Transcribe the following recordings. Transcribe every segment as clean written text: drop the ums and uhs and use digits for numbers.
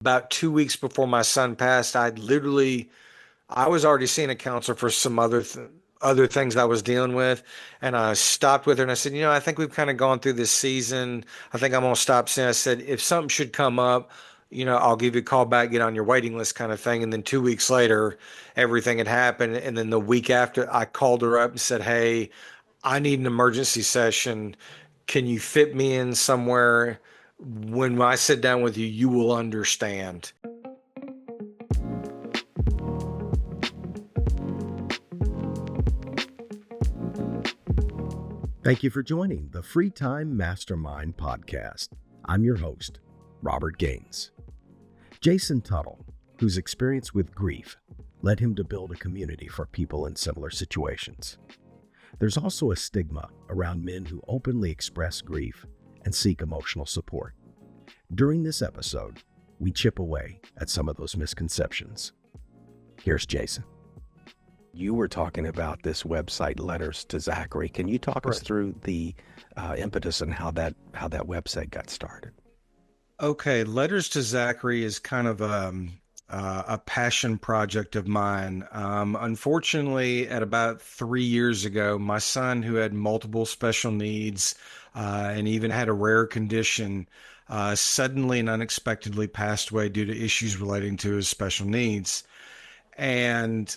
About 2 weeks before my son passed, I was already seeing a counselor for some other things I was dealing with, and I stopped with her and I said, I think we've kind of gone through this season. I think I'm gonna stop seeing. I said, if something should come up, I'll give you a call back, get on your waiting list, kind of thing. And then 2 weeks later, everything had happened, and then the week after, I called her up and said, hey, I need an emergency session. Can you fit me in somewhere? When I sit down with you, you will understand. Thank you for joining the Free Time Mastermind podcast. I'm your host, Robert Gaines. Jason Tuttle, whose experience with grief led him to build a community for people in similar situations. There's also a stigma around men who openly express grief and seek emotional support. During this episode, we chip away at some of those misconceptions. Here's Jason. You were talking about this website, Letters to Zachary. Can you talk us through the impetus and how that website got started? Okay, Letters to Zachary is kind of a passion project of mine. Unfortunately, at about 3 years ago, my son, who had multiple special needs and even had a rare condition, suddenly and unexpectedly passed away due to issues relating to his special needs. And,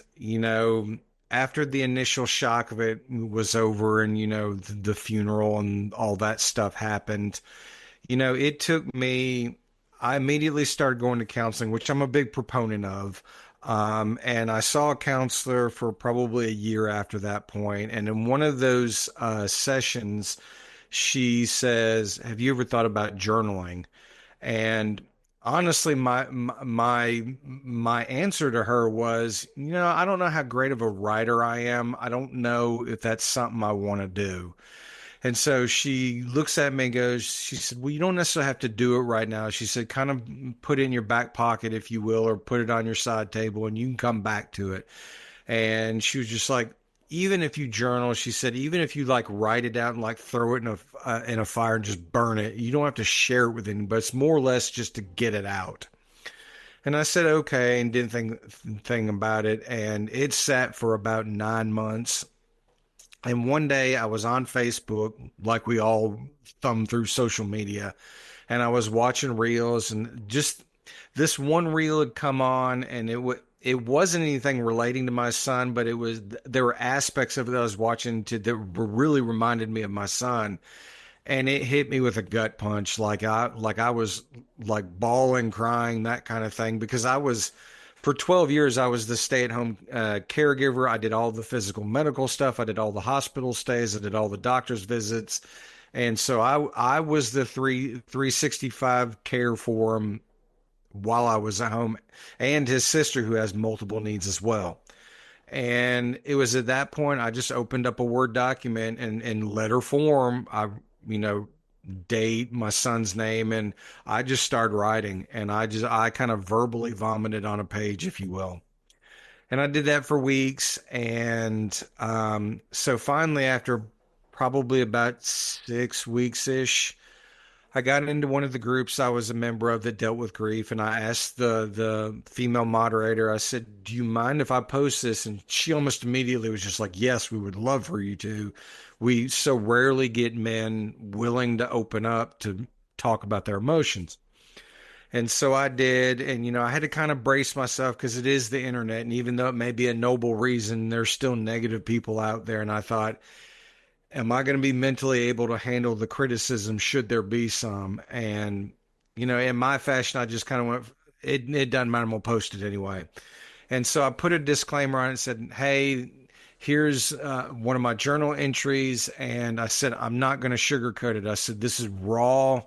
after the initial shock of it was over and, the funeral and all that stuff happened, it took me, I immediately started going to counseling, which I'm a big proponent of. And I saw a counselor for probably a year after that point. And in one of those sessions, she says, have you ever thought about journaling? And honestly, my answer to her was, I don't know how great of a writer I am. I don't know if that's something I want to do. And so she looks at me and goes, she said, well, you don't necessarily have to do it right now. She said, kind of put it in your back pocket, if you will, or put it on your side table and you can come back to it. And she was just like, even if you journal, she said, even if you like write it out and like throw it in a fire and just burn it, you don't have to share it with anybody. It's more or less just to get it out. And I said, okay, and didn't think about it. And it sat for about 9 months. And one day I was on Facebook, like we all thumb through social media, and I was watching reels, and just this one reel had come on, and it wasn't anything relating to my son, but there were aspects of it that I was watching that really reminded me of my son, and it hit me with a gut punch, like I was like bawling, crying, that kind of thing, because I was. For 12 years, I was the stay-at-home caregiver. I did all the physical medical stuff. I did all the hospital stays. I did all the doctor's visits. And so I was the 365 care for him while I was at home, and his sister, who has multiple needs as well. And it was at that point I just opened up a Word document, and in letter form, you know, date, my son's name, and I just started writing, and I kind of verbally vomited on a page, if you will. And I did that for weeks. And so finally, after probably about 6 weeks ish, I got into one of the groups I was a member of that dealt with grief, and I asked the female moderator, I said, do you mind if I post this? And she almost immediately was just like, yes, we would love for you to. We so rarely get men willing to open up to talk about their emotions. And so I did, and I had to kind of brace myself because it is the internet, and even though it may be a noble reason, there's still negative people out there. And I thought, am I going to be mentally able to handle the criticism should there be some? And, in my fashion, I just kind of went, it doesn't matter, I'm going to post it anyway. And so I put a disclaimer on it and said, hey, here's one of my journal entries. And I said, I'm not going to sugarcoat it. I said, this is raw,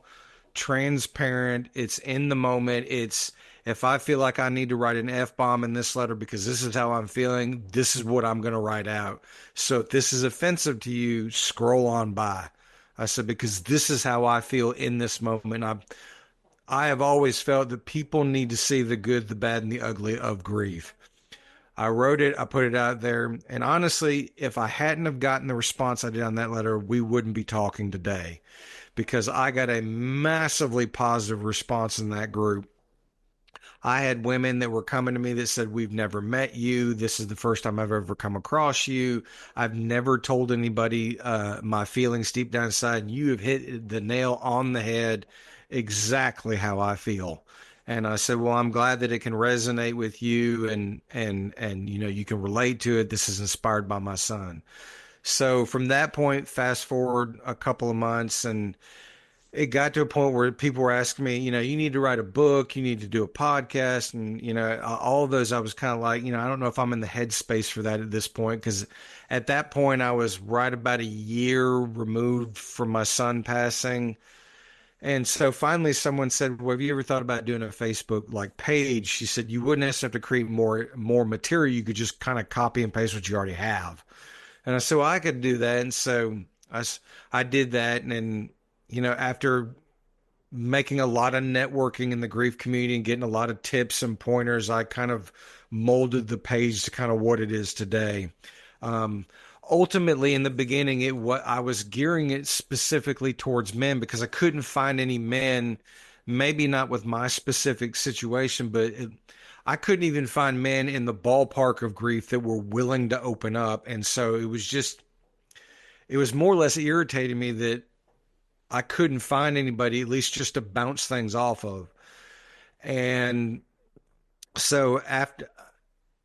transparent. It's in the moment. It's, if I feel like I need to write an F bomb in this letter because this is how I'm feeling, this is what I'm going to write out. So if this is offensive to you, scroll on by. I said, because this is how I feel in this moment. I have always felt that people need to see the good, the bad, and the ugly of grief. I wrote it, I put it out there. And honestly, if I hadn't have gotten the response I did on that letter, we wouldn't be talking today, because I got a massively positive response in that group. I had women that were coming to me that said, we've never met you. This is the first time I've ever come across you. I've never told anybody my feelings deep down inside. And you have hit the nail on the head exactly how I feel. And I said, well, I'm glad that it can resonate with you and you know, you can relate to it. This is inspired by my son. So from that point, fast forward a couple of months, and it got to a point where people were asking me, you know, you need to write a book, you need to do a podcast. And, you know, all of those, I was kind of like, you know, I don't know if I'm in the headspace for that at this point. Cause at that point, I was right about a year removed from my son passing. And so finally someone said, well, have you ever thought about doing a Facebook like page? She said, you wouldn't necessarily have to create more material. You could just kind of copy and paste what you already have. And I said, well, I could do that. And so I did that. And then, you know, after making a lot of networking in the grief community and getting a lot of tips and pointers, I kind of molded the page to kind of what it is today. Um, Ultimately, in the beginning, what I was gearing it specifically towards men because I couldn't find any men, maybe not with my specific situation, but I couldn't even find men in the ballpark of grief that were willing to open up. And so it was more or less irritating me that I couldn't find anybody, at least just to bounce things off of. And so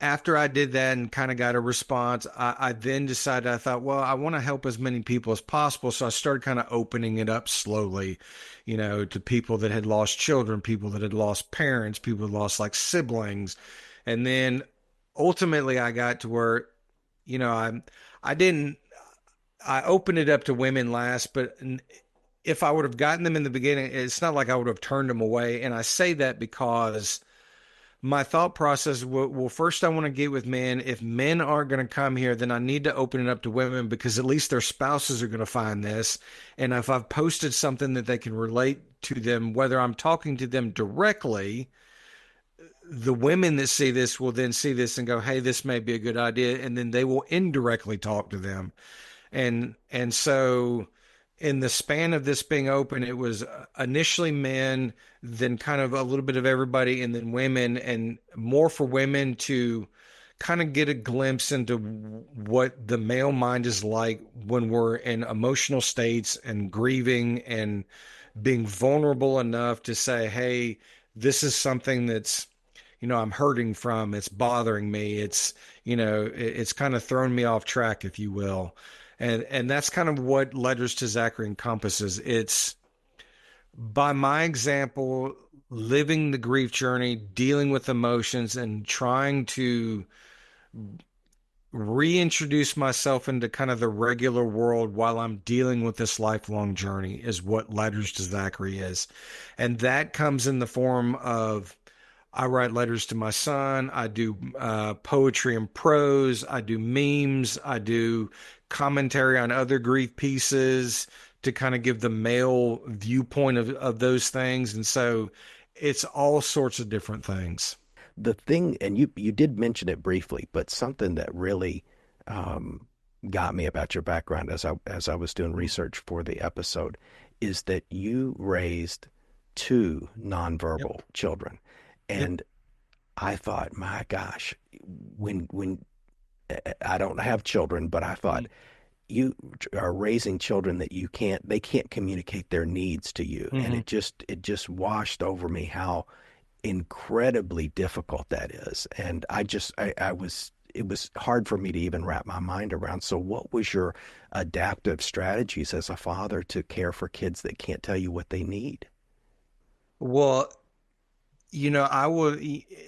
after I did that and kind of got a response, I then decided, I thought, well, I want to help as many people as possible. So I started kind of opening it up slowly, you know, to people that had lost children, people that had lost parents, people that lost like siblings. And then ultimately I got to where, you know, I didn't, I opened it up to women last, but if I would have gotten them in the beginning, it's not like I would have turned them away. And I say that because my thought process, well, first I want to get with men. If men aren't going to come here, then I need to open it up to women because at least their spouses are going to find this. And if I've posted something that they can relate to them, whether I'm talking to them directly, the women that see this will then see this and go, hey, this may be a good idea. And then they will indirectly talk to them. And so in the span of this being open, it was initially men, then kind of a little bit of everybody, and then women, and more for women to kind of get a glimpse into what the male mind is like when we're in emotional states and grieving and being vulnerable enough to say, hey, this is something that's, you know, I'm hurting from, it's bothering me, it's, you know, it's kind of thrown me off track, if you will. And that's kind of what Letters to Zachary encompasses. It's by my example, living the grief journey, dealing with emotions, and trying to reintroduce myself into kind of the regular world while I'm dealing with this lifelong journey is what Letters to Zachary is. And that comes in the form of I write letters to my son. I do poetry and prose. I do memes. I do commentary on other grief pieces to kind of give the male viewpoint of those things. And so it's all sorts of different things. The thing, and you did mention it briefly, but something that really um, got me about your background as I was doing research for the episode is that you raised two nonverbal Yep. children. Yep. And I thought, my gosh, when I don't have children, but I thought you are raising children that they can't communicate their needs to you. And Mm-hmm. it just washed over me how incredibly difficult that is. And I was, it was hard for me to even wrap my mind around. So what was your adaptive strategies as a father to care for kids that can't tell you what they need? Well, you know,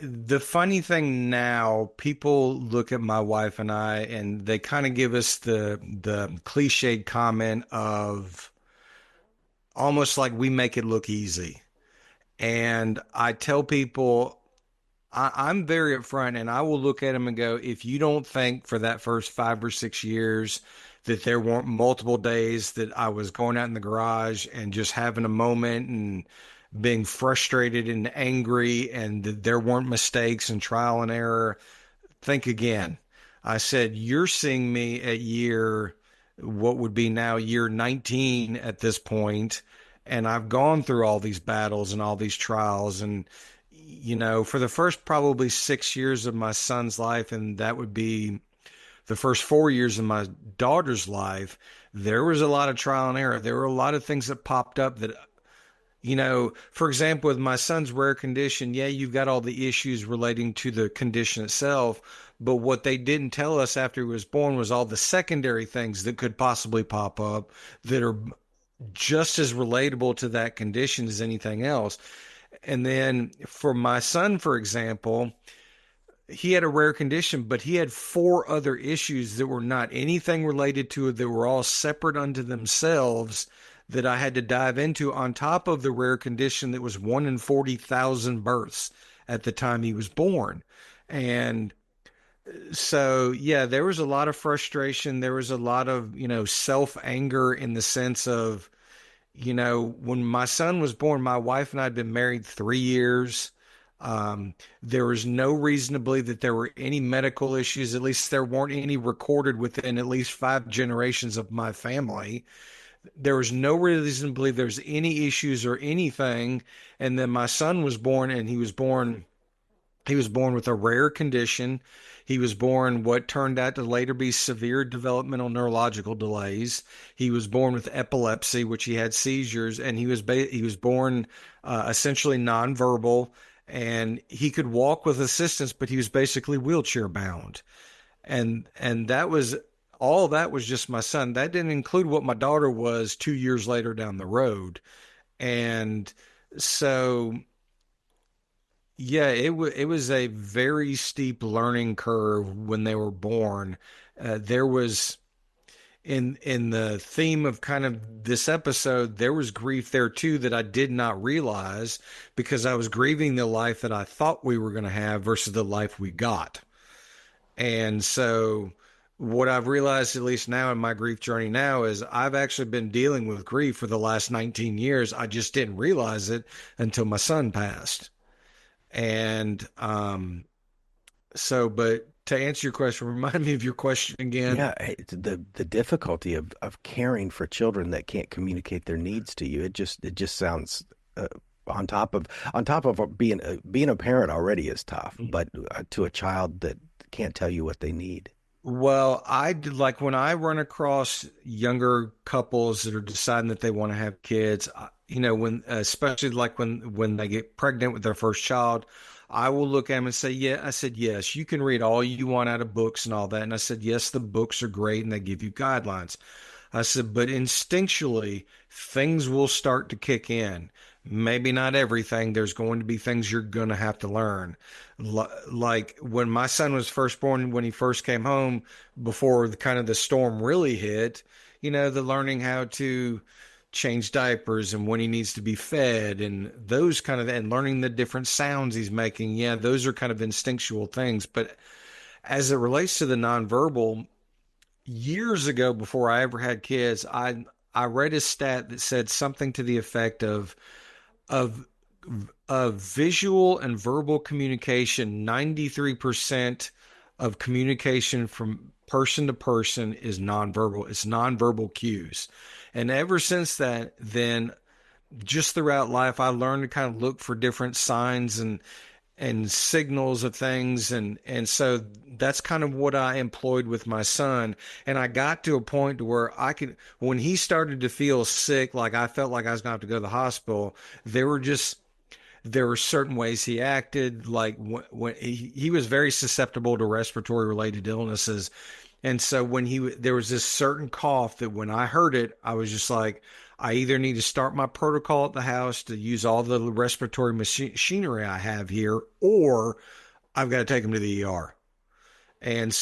the funny thing now, people look at my wife and I, and they kind of give us the cliched comment of almost like we make it look easy. And I tell people, I'm very upfront and I will look at them and go, if you don't think for that first 5 or 6 years that there weren't multiple days that I was going out in the garage and just having a moment and being frustrated and angry and that there weren't mistakes and trial and error, think again. I said, you're seeing me at what would be now year 19 at this point, and I've gone through all these battles and all these trials. And for the first probably 6 years of my son's life, and that would be the first 4 years of my daughter's life, there was a lot of trial and error. There were a lot of things that popped up that, for example, with my son's rare condition, yeah, you've got all the issues relating to the condition itself, but what they didn't tell us after he was born was all the secondary things that could possibly pop up that are just as relatable to that condition as anything else. And then for my son, for example, he had a rare condition, but he had four other issues that were not anything related to it, that were all separate unto themselves, that I had to dive into on top of the rare condition that was 1 in 40,000 births at the time he was born. And so, yeah, there was a lot of frustration. There was a lot of, self anger, in the sense of, when my son was born, my wife and I had been married 3 years. There was no reason to believe that there were any medical issues. At least there weren't any recorded within at least 5 generations of my family. There was no reason to believe there's any issues or anything. And then my son was born, and he was born with a rare condition. He was born what turned out to later be severe developmental neurological delays. He was born with epilepsy, which he had seizures, and he was born essentially nonverbal, and he could walk with assistance, but he was basically wheelchair bound. And that was all. That was just my son. That didn't include what my daughter was 2 years later down the road. And so, yeah, it was a very steep learning curve when they were born. There was, in the theme of kind of this episode, there was grief there too that I did not realize, because I was grieving the life that I thought we were going to have versus the life we got. And so what I've realized, at least now in my grief journey now, is I've actually been dealing with grief for the last 19 years. I just didn't realize it until my son passed. And but to answer your question, remind me of your question again. Yeah, it's the difficulty of caring for children that can't communicate their needs to you. It just sounds on top of being a parent already is tough, but to a child that can't tell you what they need. Well, like when I run across younger couples that are deciding that they want to have kids, when especially like when they get pregnant with their first child, I will look at them and say, yeah, I said, yes, you can read all you want out of books and all that. And I said, yes, the books are great and they give you guidelines. I said, but instinctually, things will start to kick in. Maybe not everything. There's going to be things you're going to have to learn. Like when my son was first born, when he first came home, before the storm really hit, the learning how to change diapers and when he needs to be fed and those and learning the different sounds he's making. Yeah, those are kind of instinctual things. But as it relates to the nonverbal, years ago, before I ever had kids, I read a stat that said something to the effect of of visual and verbal communication, 93% of communication from person to person is nonverbal. It's nonverbal cues. And ever since that, then just throughout life, I learned to kind of look for different signs and signals of things. And so that's kind of what I employed with my son. And I got to a point to where when he started to feel sick, like I felt like I was going to have to go to the hospital, there were certain ways he acted. Like when he was very susceptible to respiratory related illnesses. And so there was this certain cough that when I heard it, I was just like, I either need to start my protocol at the house to use all the respiratory machinery I have here, or I've got to take him to the ER. And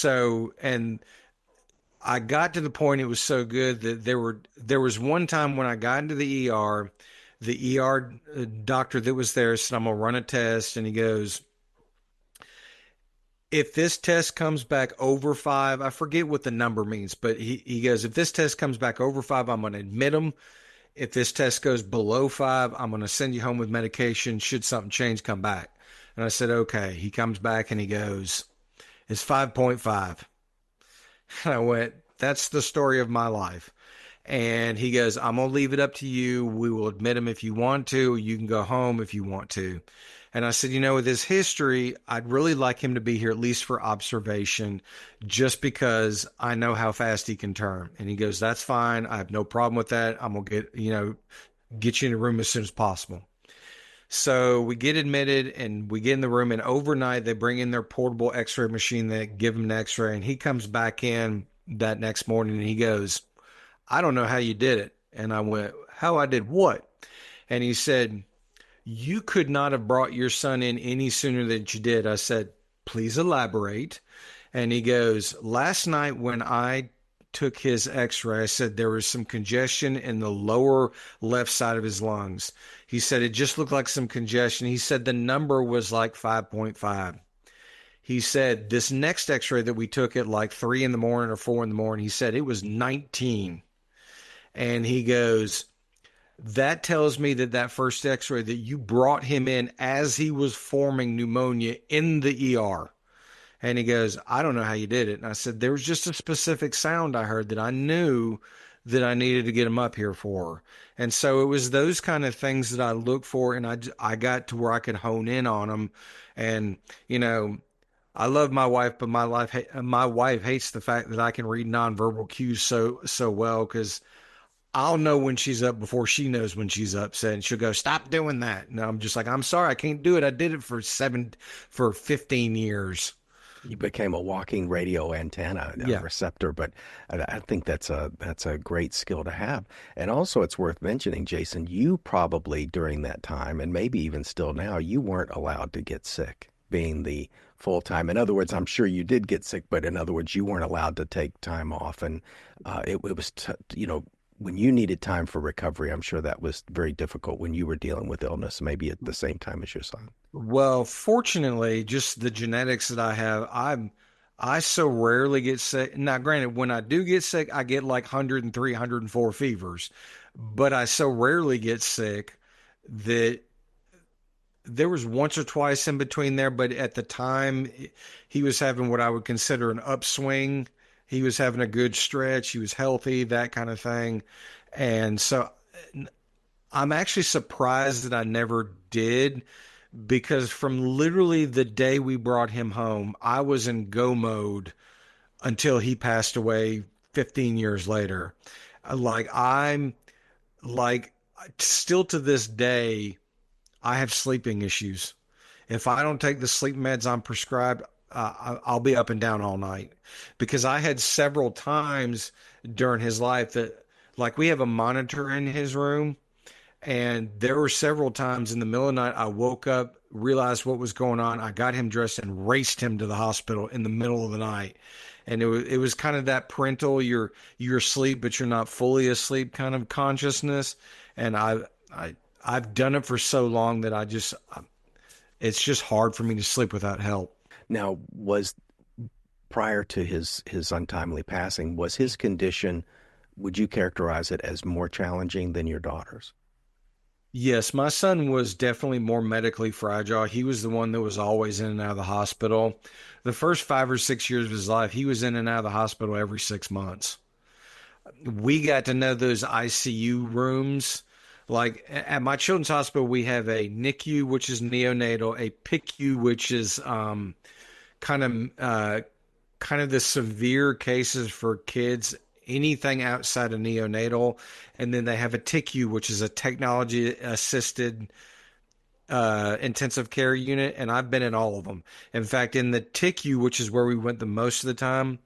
I got to the point, it was so good that there was one time when I got into the ER doctor that was there said, I'm going to run a test. And he goes, if this test comes back over 5, I forget what the number means, but he goes, if this test comes back over 5, I'm going to admit him. If this test goes below 5, I'm going to send you home with medication. Should something change, come back. And I said, okay. He comes back and he goes, it's 5.5. And I went, that's the story of my life. And he goes, I'm going to leave it up to you. We will admit him if you want to. You can go home if you want to. And I said, with his history, I'd really like him to be here at least for observation, just because I know how fast he can turn. And he goes, that's fine. I have no problem with that. I'm going to get you in the room as soon as possible. So we get admitted and we get in the room, and overnight they bring in their portable x-ray machine. They give him an x-ray, and he comes back in that next morning and he goes, I don't know how you did it. And I went, how I did what? And he said, you could not have brought your son in any sooner than you did. I said, please elaborate. And he goes, last night when I took his x-ray, I said there was some congestion in the lower left side of his lungs. He said it just looked like some congestion. He said the number was like 5.5. He said this next x-ray that we took at like 3 in the morning or 4 in the morning, he said it was 19. And he goes, that tells me that first x-ray that you brought him in as he was forming pneumonia in the ER. And he goes, I don't know how you did it. And I said, there was just a specific sound I heard that I knew that I needed to get him up here for. And so it was those kind of things that I look for. And I got to where I could hone in on them. And, I love my wife, but my wife hates the fact that I can read nonverbal cues so well, because I'll know when she's up before she knows when she's upset, and she'll go, stop doing that. And I'm just like, I'm sorry, I can't do it. I did it for 15 years. You became a walking radio antenna, a Yeah. receptor, but I think that's a great skill to have. And also, it's worth mentioning, Jason, you probably during that time, and maybe even still now, you weren't allowed to get sick, being the full time. In other words, I'm sure you did get sick, but in other words, you weren't allowed to take time off, and it was, when you needed time for recovery, I'm sure that was very difficult when you were dealing with illness, maybe at the same time as your son. Well, fortunately, just the genetics that I have, I so rarely get sick. Now, granted, when I do get sick, I get like 103, 104 fevers, but I so rarely get sick that there was once or twice in between there. But at the time, he was having what I would consider an upswing. He was having a good stretch. He was healthy, that kind of thing. And so I'm actually surprised that I never did, because from literally the day we brought him home, I was in go mode until he passed away 15 years later. I'm like, still to this day, I have sleeping issues. If I don't take the sleep meds I'm prescribed, I'll be up and down all night, because I had several times during his life that, like, we have a monitor in his room, and there were several times in the middle of the night I woke up, realized what was going on. I got him dressed and raced him to the hospital in the middle of the night. And it was kind of that parental, you're asleep but you're not fully asleep kind of consciousness. And I've done it for so long that it's just hard for me to sleep without help. Now, was prior to his untimely passing, was his condition, would you characterize it as more challenging than your daughter's? Yes, my son was definitely more medically fragile. He was the one that was always in and out of the hospital. The first 5 or 6 years of his life, he was in and out of the hospital every 6 months. We got to know those ICU rooms. Like at my children's hospital, we have a NICU, which is neonatal, a PICU, which is kind of kind of the severe cases for kids, anything outside of neonatal. And then they have a TICU, which is a technology assisted intensive care unit. And I've been in all of them. In fact, in the TICU, which is where we went the most of the time,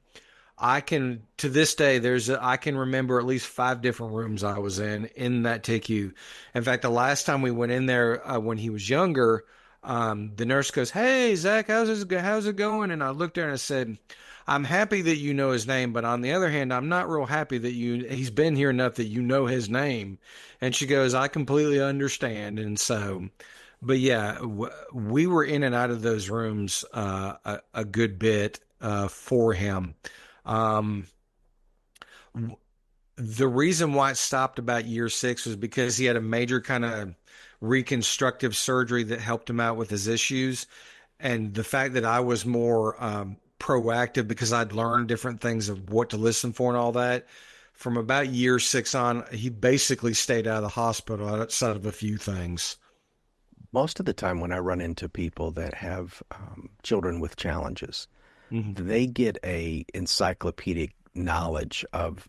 I can, to this day, I can remember at least 5 different rooms I was in that TICU. In fact, the last time we went in there when he was younger, the nurse goes, "Hey, Zach, how's it going?" And I looked there and I said, "I'm happy that you know his name, but on the other hand, I'm not real happy that he's been here enough that you know his name." And she goes, "I completely understand." And so, but yeah, we were in and out of those rooms a good bit for him. Um, the reason why it stopped about year 6 was because he had a major kind of reconstructive surgery that helped him out with his issues. And the fact that I was more proactive, because I'd learned different things of what to listen for and all that. From about year 6 on, he basically stayed out of the hospital outside of a few things. Most of the time when I run into people that have children with challenges, Hmm. they get a encyclopedic knowledge of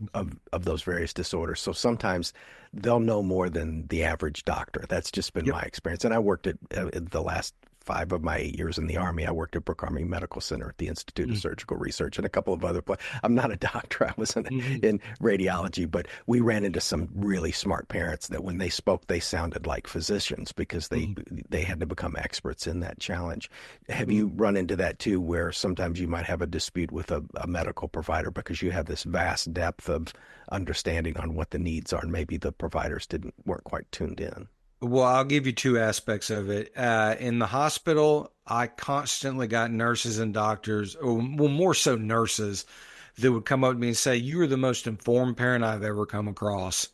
those various disorders. So sometimes they'll know more than the average doctor. That's just been Yep. my experience. And I worked at the last 5 of my 8 years in the Army. I worked at Brooke Army Medical Center at the Institute of Surgical Research and a couple of other places. I'm not a doctor. I was Hmm. in radiology, but we ran into some really smart parents that when they spoke, they sounded like physicians because Hmm. they had to become experts in that challenge. Have Hmm. you run into that too, where sometimes you might have a dispute with a medical provider because you have this vast depth of understanding on what the needs are, and maybe the providers weren't quite tuned in? Well, I'll give you two aspects of it. In the hospital, I constantly got nurses and doctors, or well, more so nurses, that would come up to me and say, "You are the most informed parent I've ever come across."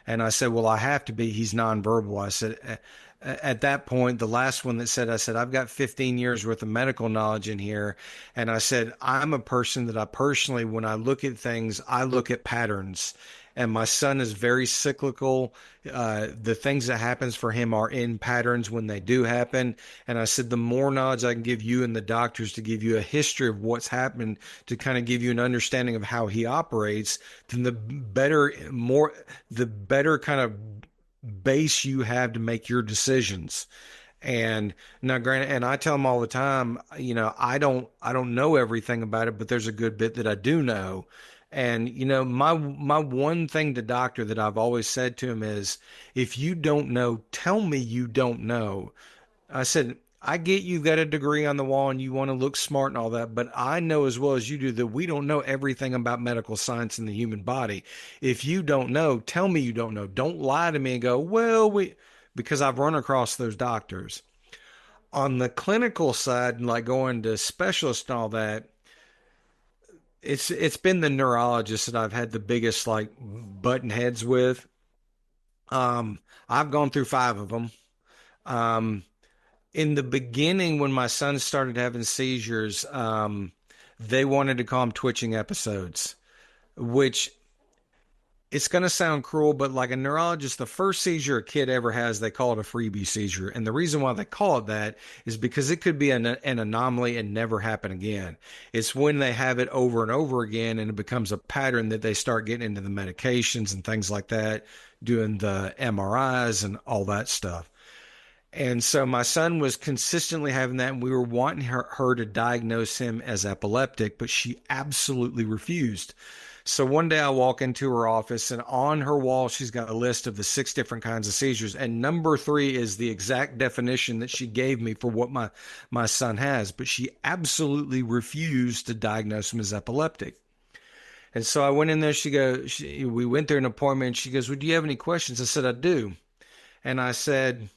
And I said, "Well, I have to be. He's nonverbal." I said, at that point, the last one that said, I said, "I've got 15 years worth of medical knowledge in here." And I said, "I'm a person that I personally, when I look at things, I look at patterns. And my son is very cyclical. The things that happens for him are in patterns when they do happen." And I said, the more knowledge I can give you and the doctors to give you a history of what's happened to kind of give you an understanding of how he operates, then the better kind of base you have to make your decisions. And now, granted, and I tell them all the time, I don't know everything about it, but there's a good bit that I do know. And my one thing to doctor that I've always said to him is, if you don't know, tell me you don't know. I said, I get you've got a degree on the wall and you want to look smart and all that, but I know as well as you do that we don't know everything about medical science in the human body. If you don't know, tell me you don't know. Don't lie to me and go, well, because I've run across those doctors. On the clinical side, like going to specialists and all that, it's been the neurologists that I've had the biggest like button heads with. Um, I've gone through five of them. Um, in the beginning, when my son started having seizures, they wanted to call them twitching episodes, which it's going to sound cruel, but like a neurologist, the first seizure a kid ever has, they call it a freebie seizure. And the reason why they call it that is because it could be an anomaly and never happen again. It's when they have it over and over again and it becomes a pattern that they start getting into the medications and things like that, doing the MRIs and all that stuff. And so my son was consistently having that, and we were wanting her to diagnose him as epileptic, but she absolutely refused. So one day I walk into her office, and on her wall, she's got a list of the 6 different kinds of seizures. And number 3 is the exact definition that she gave me for what my son has. But she absolutely refused to diagnose him as epileptic. And so I went in there. We went there an appointment. She goes, "Well, do you have any questions?" I said, "I do." And I said,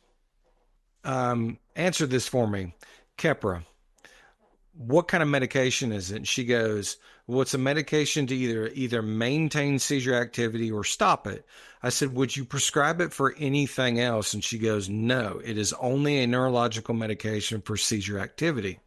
"Answer this for me. Kepra, what kind of medication is it?" And she goes, "Well, it's a medication to either maintain seizure activity or stop it." I said, "Would you prescribe it for anything else?" And she goes, "No, it is only a neurological medication for seizure activity."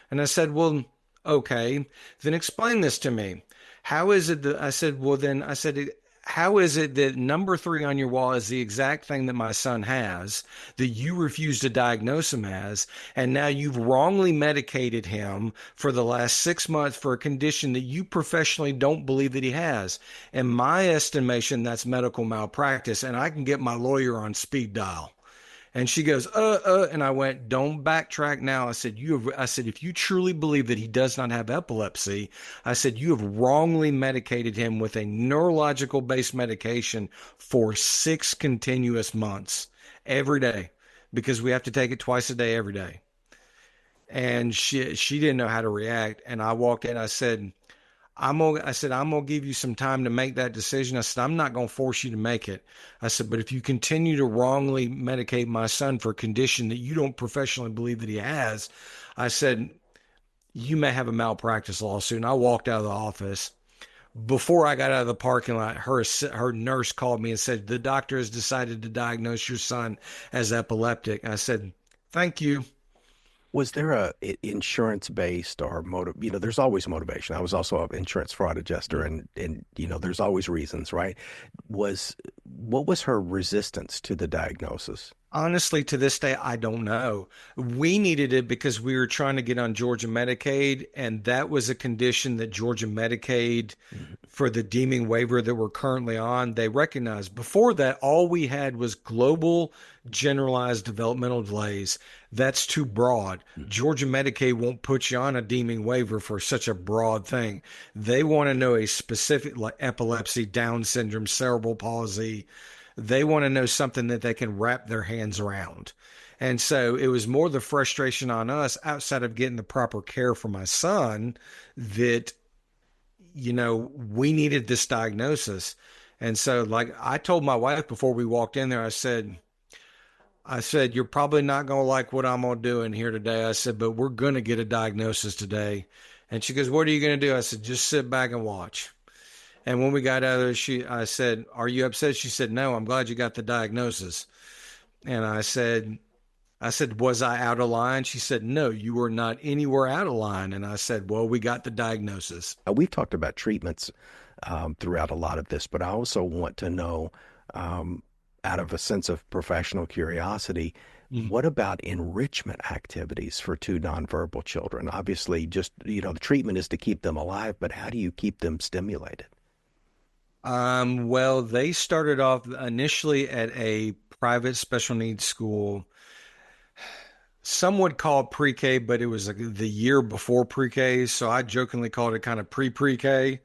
And I said, "Well, okay, then explain this to me. How is it that," I said, "Well, then," I said, "how is it that number 3 on your wall is the exact thing that my son has, that you refuse to diagnose him as, and now you've wrongly medicated him for the last 6 months for a condition that you professionally don't believe that he has? In my estimation, that's medical malpractice, and I can get my lawyer on speed dial." And she goes, and I went, "Don't backtrack now." I said, "If you truly believe that he does not have epilepsy," I said, "you have wrongly medicated him with a neurological based medication for 6 continuous months every day, because we have to take it twice a day, every day." And she didn't know how to react. And I walked in, I said, "I'm gonna give you some time to make that decision." I said, "I'm not gonna force you to make it." I said, "But if you continue to wrongly medicate my son for a condition that you don't professionally believe that he has," I said, "you may have a malpractice lawsuit." And I walked out of the office. Before I got out of the parking lot, her nurse called me and said, "The doctor has decided to diagnose your son as epileptic." I said, "Thank you." Was there a insurance based or motive? There's always motivation. I was also an insurance fraud adjuster, and there's always reasons, right? What was her resistance to the diagnosis? Honestly, to this day, I don't know. We needed it because we were trying to get on Georgia Medicaid, and that was a condition that Georgia Medicaid, Mhm. for the deeming waiver that we're currently on, they recognized. Before that, all we had was global generalized developmental delays. That's too broad. Georgia Medicaid won't put you on a deeming waiver for such a broad thing. They want to know a specific, like epilepsy, Down syndrome, cerebral palsy. They want to know something that they can wrap their hands around. And so it was more the frustration on us outside of getting the proper care for my son that, we needed this diagnosis. And so, like, I told my wife before we walked in there, I said, you're probably not going to like what I'm going to do in here today. I said, but we're going to get a diagnosis today. And she goes, what are you going to do? I said, just sit back and watch. And when we got out of there, I said, are you upset? She said, no, I'm glad you got the diagnosis. And I said, was I out of line? She said, no, you were not anywhere out of line. And I said, well, we got the diagnosis. We've talked about treatments throughout a lot of this, but I also want to know, um, out of a sense of professional curiosity, what about enrichment activities for two nonverbal children? Obviously, just, the treatment is to keep them alive, but how do you keep them stimulated? Well, they started off initially at a private special needs school. Some would call it pre-K, but it was like the year before pre-K. So I jokingly called it kind of pre-pre-K.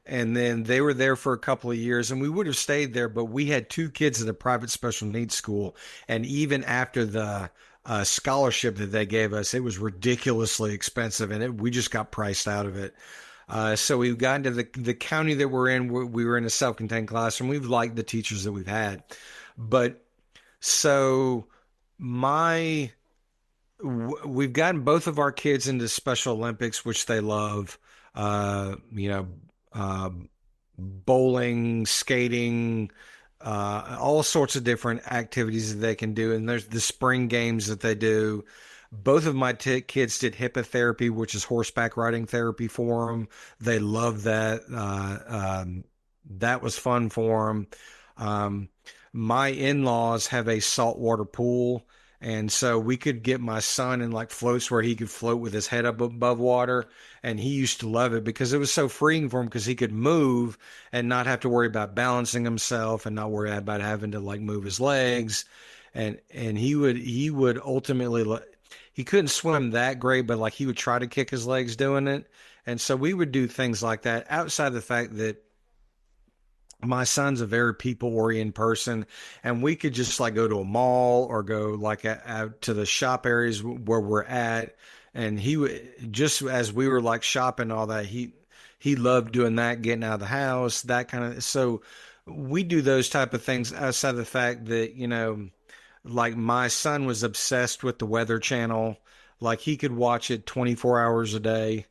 And then they were there for a couple of years, and we would have stayed there, but we had two kids at a private special needs school. And even after the scholarship that they gave us, it was ridiculously expensive, and we just got priced out of it. So we got into the county that we're in. We were in a self-contained classroom. We've liked the teachers that we've had, but so my we've gotten both of our kids into Special Olympics, which they love. Uh, you know, uh, Bowling, skating, all sorts of different activities that they can do. And there's the spring games that they do. Both of my kids did hippotherapy, which is horseback riding therapy for them. They love that. That was fun for them. Um, my in-laws have a saltwater pool. And so we could get my son in like floats where he could float with his head up above water. And he used to love it because it was so freeing for him because he could move and not have to worry about balancing himself and not worry about having to like move his legs. And he would ultimately, he couldn't swim that great, but like he would try to kick his legs doing it. And so we would do things like that outside the fact that my son's a very people oriented person, and we could just like go to a mall or go like out to the shop areas where we're at. And he would, just as we were like shopping, all that, he loved doing that, getting out of the house, that kind of. So we do those type of things outside of the fact that, like my son was obsessed with the Weather Channel. Like he could watch it 24 hours a day.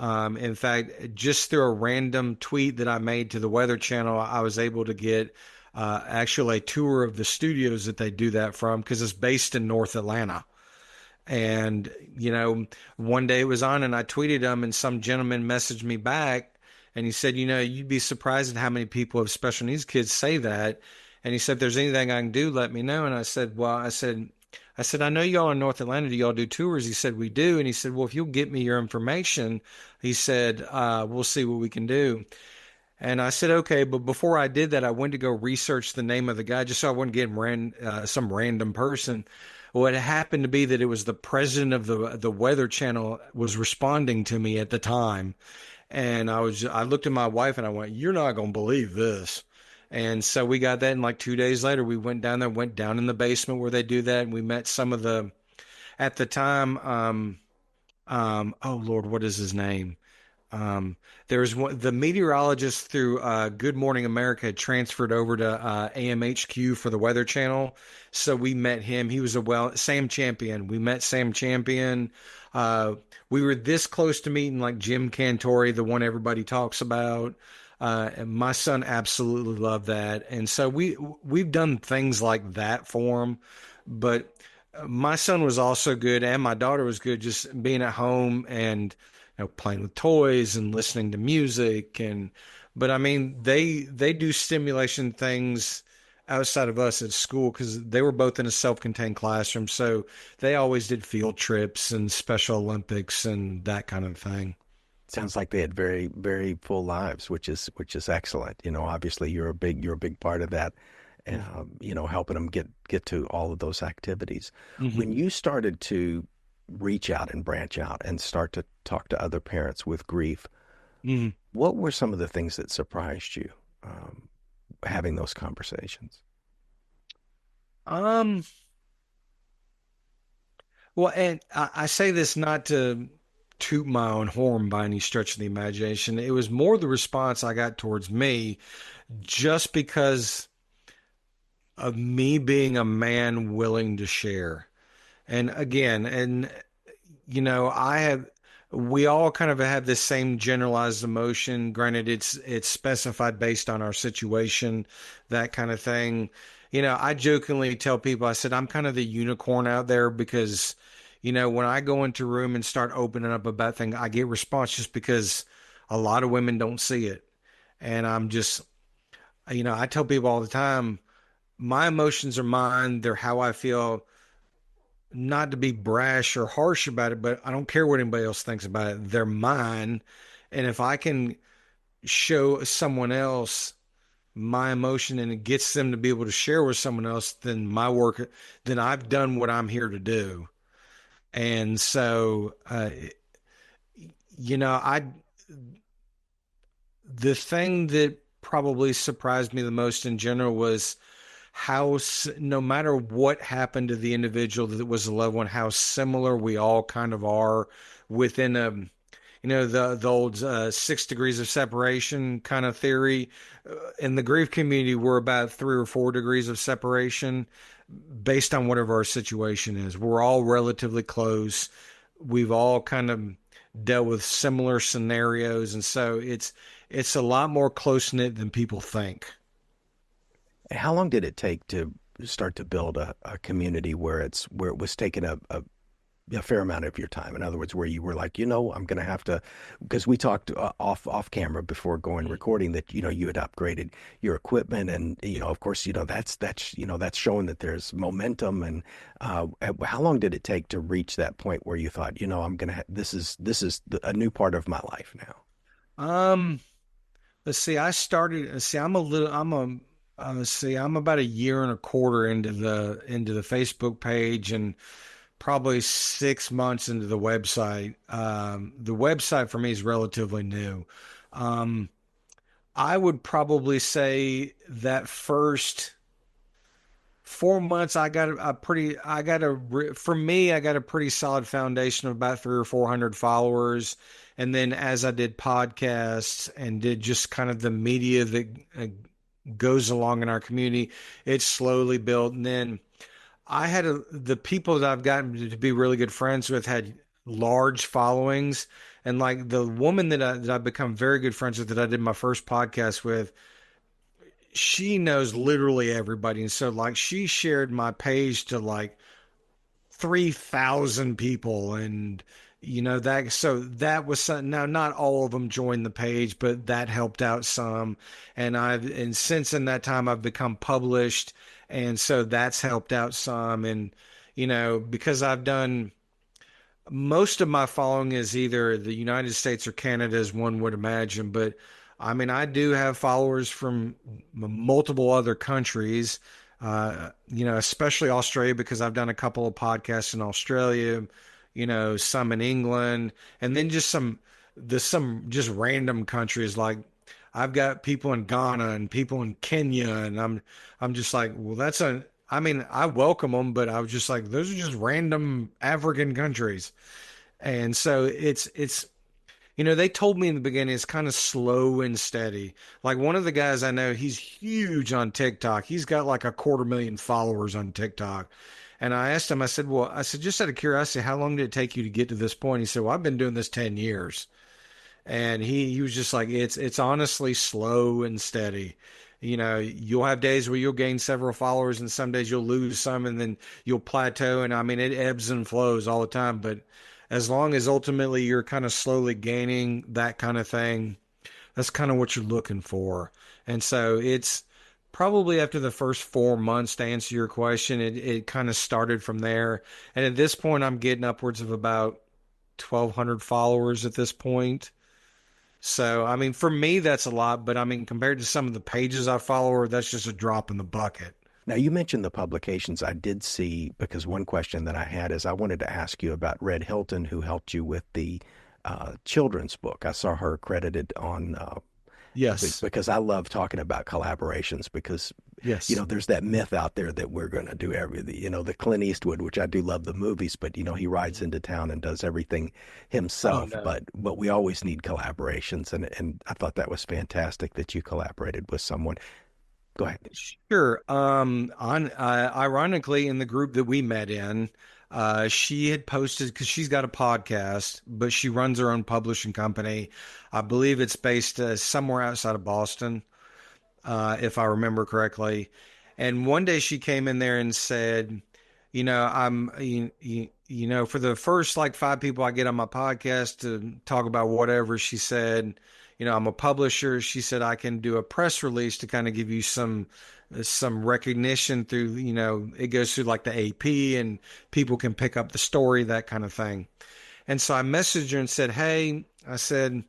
In fact, just through a random tweet that I made to the Weather Channel, I was able to get actually a tour of the studios that they do that from because it's based in North Atlanta. And, one day it was on and I tweeted him, and some gentleman messaged me back and he said, you'd be surprised at how many people with special needs kids say that. And he said, if there's anything I can do, let me know. And I said, well, I said, I know y'all in North Atlanta. Do y'all do tours? He said, we do. And he said, well, if you'll get me your information, he said, we'll see what we can do. And I said, okay. But before I did that, I went to go research the name of the guy just so I wouldn't get some random person. Well, it happened to be that it was the president of the Weather Channel was responding to me at the time. And I looked at my wife and I went, you're not going to believe this. And so we got that. And like 2 days later, we went down there, went down in the basement where they do that. And we met some of at the time, oh Lord, what is his name? Um, there was the meteorologist through Good Morning America had transferred over to AMHQ for the Weather Channel. So we met him. He was Sam Champion. We met Sam Champion. Uh, we were this close to meeting like Jim Cantori, the one everybody talks about. And my son absolutely loved that. And so we've done things like that for him. But my son was also good, and my daughter was good, just being at home and playing with toys and listening to music. But I mean, they do stimulation things outside of us at school because they were both in a self-contained classroom. So they always did field trips and Special Olympics and that kind of thing. Sounds like they had very, very full lives, which is excellent. You know, obviously you're a big part of that, you know, helping them get to all of those activities. When Mm-hmm. you started to reach out and branch out and start to talk to other parents with grief, Hmm. what were some of the things that surprised you having those conversations? Um, well, and I say this not to toot my own horn by any stretch of the imagination. It was more the response I got towards me just because of me being a man willing to share. And again, and you know, we all kind of have this same generalized emotion. Granted, it's specified based on our situation, that kind of thing. You know, I jokingly tell people, I said, I'm kind of the unicorn out there because, you know, when I go into a room and start opening up about things, I get response just because a lot of women don't see it. And I'm just, you know, I tell people all the time, my emotions are mine. They're how I feel, not to be brash or harsh about it, but I don't care what anybody else thinks about it. They're mine. And if I can show someone else my emotion and it gets them to be able to share with someone else, then then I've done what I'm here to do. And so, you know, the thing that probably surprised me the most in general was no matter what happened to the individual that was a loved one, how similar we all kind of are within a, you know, the old 6 degrees of separation kind of theory. In the grief community, we're about 3 or 4 degrees of separation based on whatever our situation is. We're all relatively close. We've all kind of dealt with similar scenarios, and so it's a lot more close knit than people think. How long did it take to start to build a community where it was taking a fair amount of your time? In other words, where you were like, you know, I'm going to have to, because we talked off camera before going recording that you know you had upgraded your equipment, and you know, of course, you know that's you know that's showing that there's momentum. And how long did it take to reach that point where you thought, you know, I'm gonna this is a new part of my life now? Um, let's see. I started. Let's see. I'm a little. I'm a. Let's see. I'm about a year and a quarter into the Facebook page, and probably 6 months into the website. The website for me is relatively new. Um, I would probably say that first 4 months, for me, I got a pretty solid foundation of about 300 or 400 followers. And then as I did podcasts and did just kind of the media that goes along in our community, it slowly built. And then the people that I've gotten to be really good friends with had large followings. And like the woman that I've become very good friends with that I did my first podcast with, she knows literally everybody. And so like she shared my page to like 3,000 people, and you know that, so that was something. Now not all of them joined the page, but that helped out some. And since in that time I've become published, and so that's helped out some. And you know, because I've done most of my following is either the United States or Canada, as one would imagine. But I mean, I do have followers from multiple other countries, you know, especially Australia, because I've done a couple of podcasts in Australia, you know, some in England, and then some just random countries. Like I've got people in Ghana and people in Kenya, and I'm just like, well, I mean, I welcome them, but I was just like, those are just random African countries. And so you know, they told me in the beginning it's kind of slow and steady. Like one of the guys I know, he's huge on TikTok. He's got like 250,000 followers on TikTok. And I asked him, I said, just out of curiosity, how long did it take you to get to this point? He said, well, I've been doing this 10 years. And he was just like, it's honestly slow and steady. You know, you'll have days where you'll gain several followers and some days you'll lose some and then you'll plateau. And I mean, it ebbs and flows all the time. But as long as ultimately you're kind of slowly gaining that kind of thing, that's kind of what you're looking for. And so it's probably after the first 4 months, to answer your question, it kind of started from there. And at this point, I'm getting upwards of about 1,200 followers at this point. So, I mean, for me, that's a lot, but I mean, compared to some of the pages I follow, that's just a drop in the bucket. Now, you mentioned the publications. I did see, because one question that I had is I wanted to ask you about Red Hilton, who helped you with the children's book. I saw her credited on Yes. because I love talking about collaborations because, Yes. there's that myth out there that we're going to do everything, the Clint Eastwood, which I do love the movies, but, he rides into town and does everything Oh, himself. no. But we always need collaborations. And I thought that was fantastic that you collaborated with someone. Go ahead. Sure. Ironically, in the group that we met in, she had posted because she's got a podcast, but she runs her own publishing company. I believe it's based somewhere outside of Boston, if I remember correctly. And one day she came in there and said, for the first like five people I get on my podcast to talk about whatever, she said, I'm a publisher. She said I can do a press release to kind of give you some recognition through, it goes through like the AP and people can pick up the story, that kind of thing. And so I messaged her and said, hey, I said,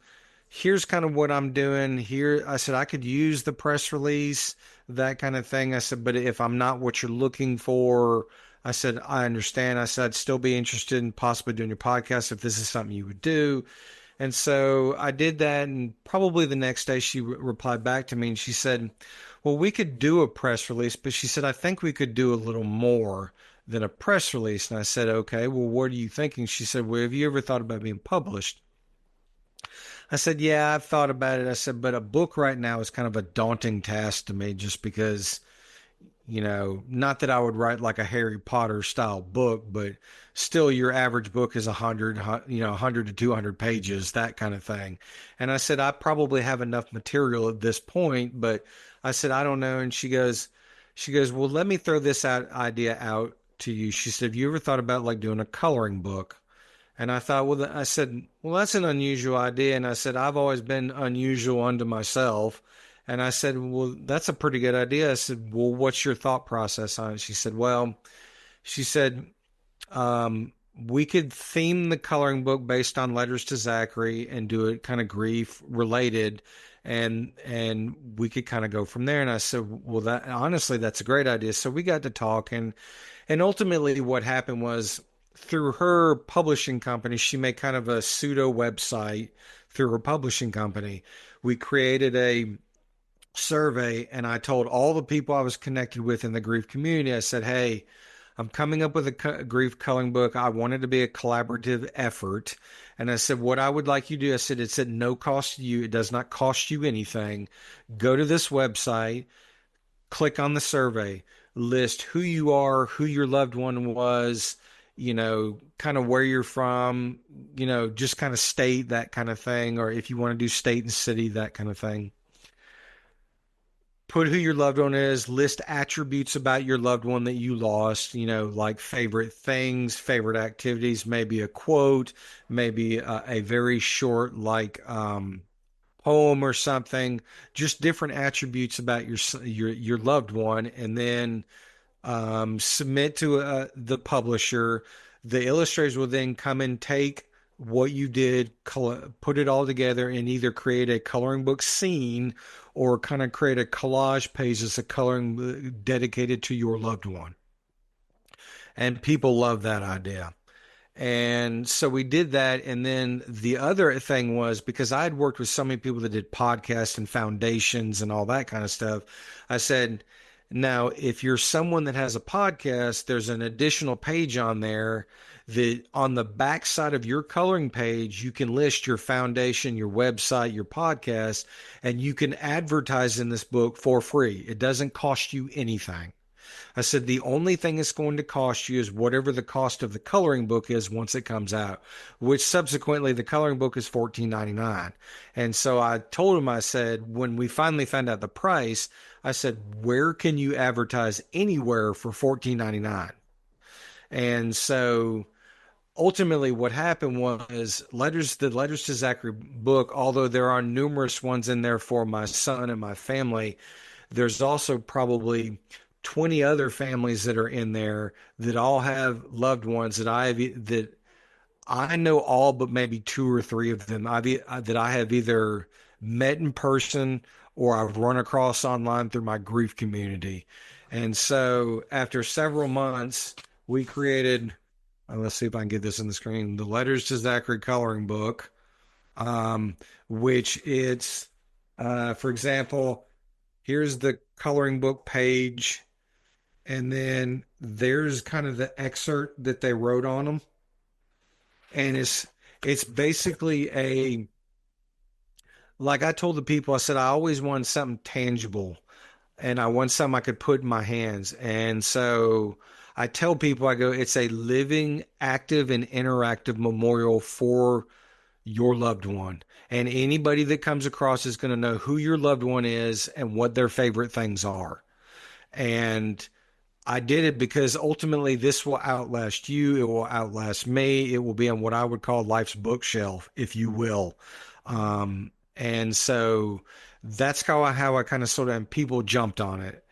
here's kind of what I'm doing here. I said, I could use the press release, that kind of thing. I said, but if I'm not what you're looking for, I said, I understand. I said, I'd still be interested in possibly doing your podcast if this is something you would do. And so I did that. And probably the next day she replied back to me and she said, well, we could do a press release, but she said, I think we could do a little more than a press release. And I said, okay, well, what are you thinking? She said, well, have you ever thought about being published? I said, yeah, I've thought about it. I said, but a book right now is kind of a daunting task to me just because, not that I would write like a Harry Potter style book, but still your average book is 100 to 200 pages, that kind of thing. And I said, I probably have enough material at this point, but I said, I don't know. And she goes, well, let me throw this idea out to you. She said, have you ever thought about like doing a coloring book? And I thought, well, I said, well, that's an unusual idea. And I said, I've always been unusual unto myself. And I said, well, that's a pretty good idea. I said, well, what's your thought process on it? She said, well, she said, we could theme the coloring book based on letters to Zachary and do it kind of grief related. And we could kind of go from there. And I said, well, that honestly, that's a great idea. So we got to talking. And ultimately what happened was through her publishing company, she made kind of a pseudo website through her publishing company. We created a survey and I told all the people I was connected with in the grief community, I said, hey, I'm coming up with a grief coloring book. I want it to be a collaborative effort. And I said, what I would like you to do, I said, it's at no cost to you. It does not cost you anything. Go to this website, click on the survey, list who you are, who your loved one was, kind of where you're from, just kind of state, that kind of thing. Or if you want to do state and city, that kind of thing. Put who your loved one is, list attributes about your loved one that you lost, like favorite things, favorite activities, maybe a quote, maybe a very short, like, poem or something, just different attributes about your loved one, and then submit to the publisher. The illustrators will then come and take what you did, put it all together, and either create a coloring book scene or kind of create a collage page as a coloring dedicated to your loved one. And people love that idea. And so we did that. And then the other thing was because I had worked with so many people that did podcasts and foundations and all that kind of stuff. I said, now, if you're someone that has a podcast, there's an additional page on there that on the back side of your coloring page, you can list your foundation, your website, your podcast, and you can advertise in this book for free. It doesn't cost you anything. I said, the only thing it's going to cost you is whatever the cost of the coloring book is once it comes out, which subsequently the coloring book is $14.99. And so I told him, I said, when we finally found out the price, I said, where can you advertise anywhere for $14.99? And so ultimately what happened was the Letters to Zachary book, although there are numerous ones in there for my son and my family, there's also probably 20 other families that are in there that all have loved ones that I know all but maybe two or three of them that I have either met in person or I've run across online through my grief community. And so after several months, we created, let's see if I can get this on the screen, the Letters to Zachary coloring book, which it's, for example, here's the coloring book page, and then there's kind of the excerpt that they wrote on them, and it's basically a like I told the people, I said I always wanted something tangible, and I want something I could put in my hands, and so I tell people, I go, it's a living, active, and interactive memorial for your loved one. And anybody that comes across is going to know who your loved one is and what their favorite things are. And I did it because ultimately this will outlast you. It will outlast me. It will be on what I would call life's bookshelf, if you will. And so that's how I kind of sort of, and people jumped on it.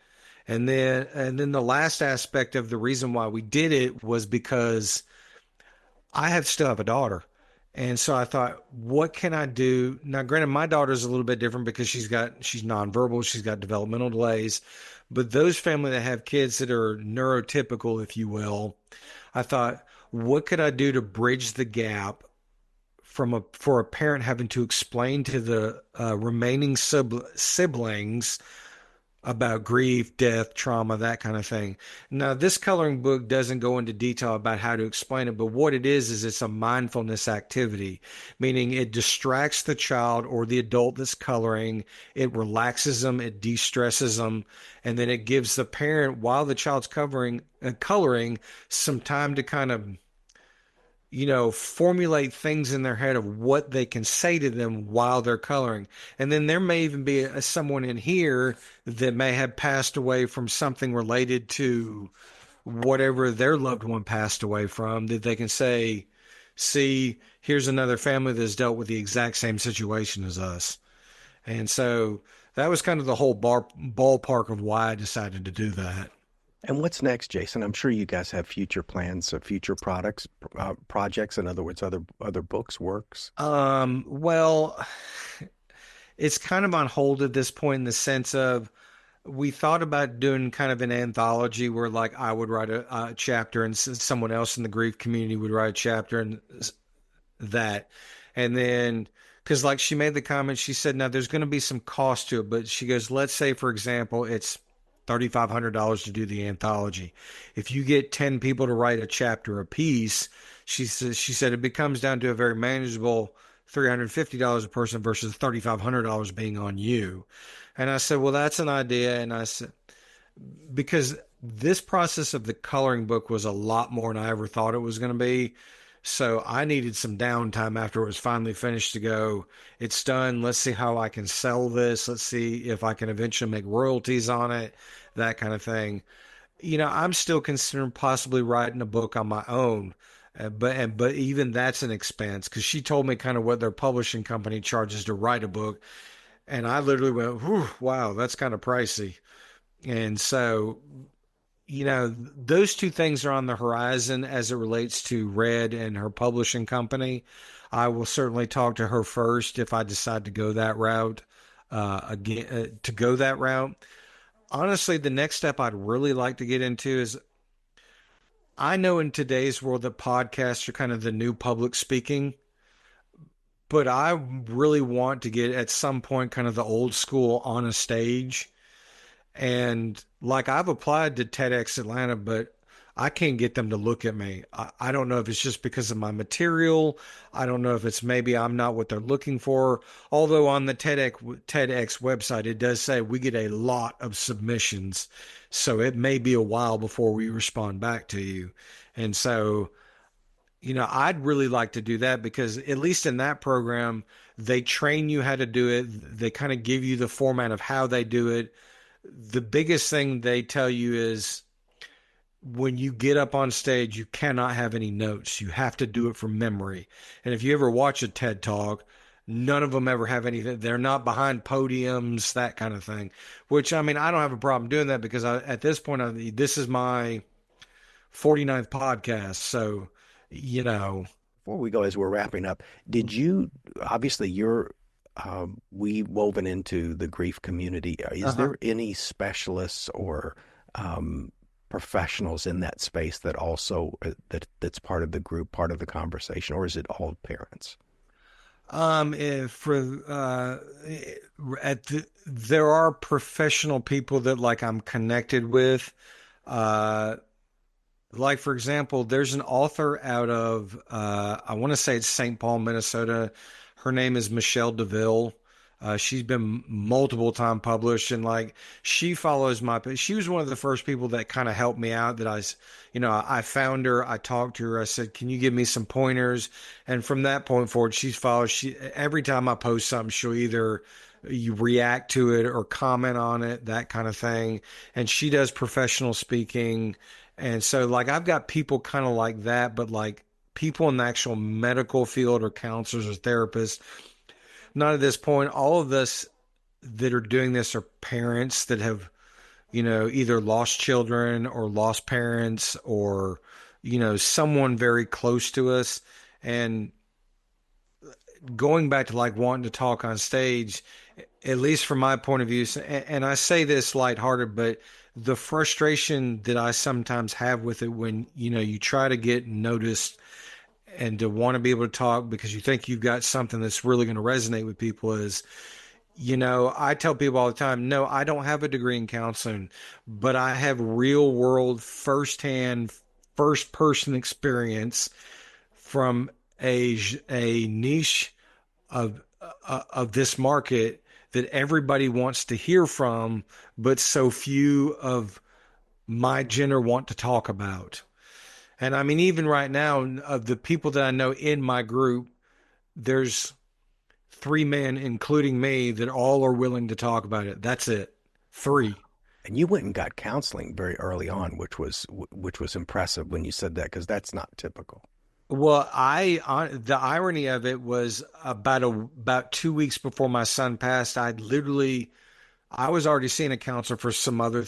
And then the last aspect of the reason why we did it was because still have a daughter. And so I thought, what can I do? Now, granted, my daughter's a little bit different because she's nonverbal, she's got developmental delays. But those family that have kids that are neurotypical, if you will, I thought, what could I do to bridge the gap for a parent having to explain to the remaining siblings about grief, death, trauma, that kind of thing. Now, this coloring book doesn't go into detail about how to explain it, but what it is it's a mindfulness activity, meaning it distracts the child or the adult that's coloring, it relaxes them, it de-stresses them, and then it gives the parent, while the child's coloring, some time to kind of formulate things in their head of what they can say to them while they're coloring. And then there may even be someone in here that may have passed away from something related to whatever their loved one passed away from, that they can say, see, here's another family that's dealt with the exact same situation as us. And so that was kind of the whole ballpark of why I decided to do that. And what's next, Jason? I'm sure you guys have future plans, future products, projects. In other words, other books, works. Well, it's kind of on hold at this point in the sense of we thought about doing kind of an anthology where like I would write a chapter and someone else in the grief community would write a chapter and that. And then, because like she made the comment, she said, now there's going to be some cost to it, but she goes, let's say, for example, it's $3,500 to do the anthology. If you get 10 people to write a chapter a piece, she said it becomes down to a very manageable $350 a person versus $3,500 being on you. And I said, well, that's an idea. And I said, because this process of the coloring book was a lot more than I ever thought it was going to be. So I needed some downtime after it was finally finished to go, it's done. Let's see how I can sell this. Let's see if I can eventually make royalties on it, that kind of thing. I'm still considering possibly writing a book on my own. But even that's an expense because she told me kind of what their publishing company charges to write a book. And I literally went, whew, wow, that's kind of pricey. And so those two things are on the horizon as it relates to Red and her publishing company. I will certainly talk to her first if I decide to go that route. To go that route. Honestly, the next step I'd really like to get into is I know in today's world that podcasts are kind of the new public speaking, but I really want to get at some point kind of the old school on a stage. And like I've applied to TEDx Atlanta, but I can't get them to look at me. I don't know if it's just because of my material. I don't know if it's maybe I'm not what they're looking for. Although on the TEDx website, it does say we get a lot of submissions. So it may be a while before we respond back to you. And so, I'd really like to do that because at least in that program, they train you how to do it. They kind of give you the format of how they do it. The biggest thing they tell you is when you get up on stage, you cannot have any notes. You have to do it from memory. And if you ever watch a TED Talk, None of them ever have anything. They're not behind podiums, that kind of thing. Which, I mean, I don't have a problem doing that because at this point, this is my 49th podcast. So, you know, Before we go, as we're wrapping up, did you, obviously you're we woven into the grief community. Is uh-huh. there any specialists or professionals in that space that also that's part of the group, part of the conversation, or is it all parents? If for there are professional people that like I'm connected with. Uh, like for example, there's an author out of I want to say it's St. Paul, Minnesota. Her name is Michelle DeVille. She's been multiple time published and like she follows she was one of the first people that kind of helped me out that I found her, I talked to her, I said, can you give me some pointers? And from that point forward, she's followed, every time I post something, she'll either you react to it or comment on it, that kind of thing. And she does professional speaking. And so like I've got people kind of like that, but like people in the actual medical field or counselors or therapists, not at this point. All of us that are doing this are parents that have, either lost children or lost parents or, someone very close to us. And going back to like wanting to talk on stage, at least from my point of view, and I say this lighthearted, but the frustration that I sometimes have with it when, you try to get noticed and to want to be able to talk because you think you've got something that's really going to resonate with people is, I tell people all the time, no, I don't have a degree in counseling, but I have real world, firsthand, first person experience from a niche of this market that everybody wants to hear from, but so few of my gender want to talk about. And I mean, even right now, of the people that I know in my group, there's 3 men, including me, that all are willing to talk about it. That's it. Three. And you went and got counseling very early on, which was impressive when you said that because that's not typical. Well, the irony of it was about 2 weeks before my son passed, I was already seeing a counselor for some other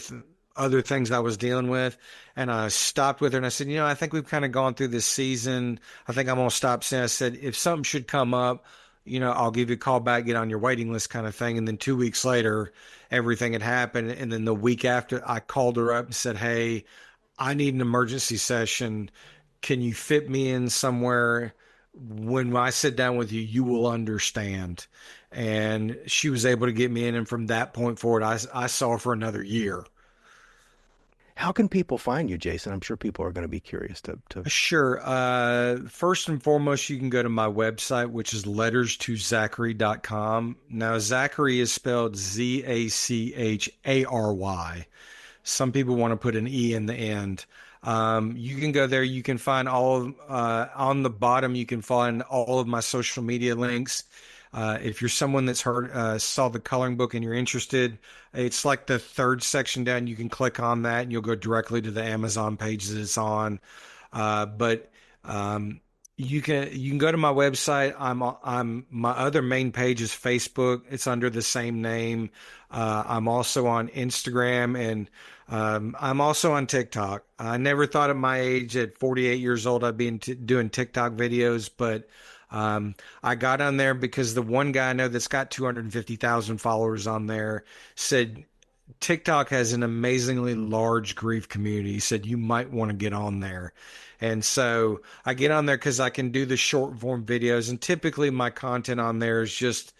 things I was dealing with, and I stopped with her and I said, I think we've kind of gone through this season. I think I'm gonna stop saying. I said, if something should come up, I'll give you a call back, get on your waiting list, kind of thing. And then 2 weeks later, everything had happened, and then the week after, I called her up and said, hey, I need an emergency session. Can you fit me in somewhere? When I sit down with you, you will understand. And she was able to get me in. And from that point forward, I saw her for another year. How can people find you, Jason? I'm sure people are going to be curious to. Sure. First and foremost, you can go to my website, which is letterstozachary.com. Now, Zachary is spelled Zachary. Some people want to put an E in the end. You can go there. You can find on the bottom, you can find all of my social media links. If you're someone that's saw the coloring book and you're interested, it's like the third section down. You can click on that and you'll go directly to the Amazon page that it's on. But you can go to my website. I'm my other main page is Facebook. It's under the same name. I'm also on Instagram and I'm also on TikTok. I never thought at my age, at 48 years old, I'd be doing TikTok videos, but I got on there because the one guy I know that's got 250,000 followers on there said TikTok has an amazingly large grief community. He said you might want to get on there. And so I get on there because I can do the short form videos. And typically my content on there is just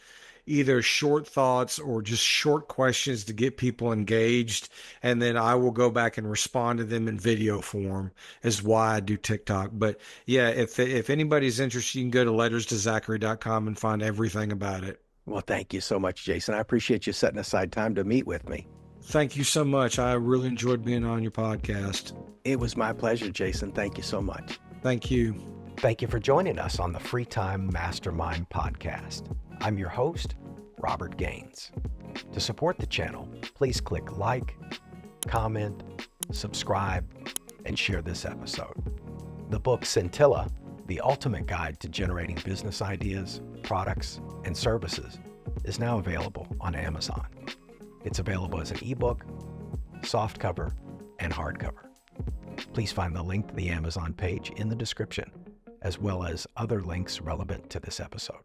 either short thoughts or just short questions to get people engaged. And then I will go back and respond to them in video form is why I do TikTok. But yeah, if anybody's interested, you can go to letterstozachary.com and find everything about it. Well, thank you so much, Jason. I appreciate you setting aside time to meet with me. Thank you so much. I really enjoyed being on your podcast. It was my pleasure, Jason. Thank you so much. Thank you. Thank you for joining us on the Free Time Mastermind podcast. I'm your host, Robert Gaines. To support the channel, please click like, comment, subscribe, and share this episode. The book Scintilla, The Ultimate Guide to Generating Business Ideas, Products, and Services is now available on Amazon. It's available as an ebook, softcover, and hardcover. Please find the link to the Amazon page in the description, as well as other links relevant to this episode.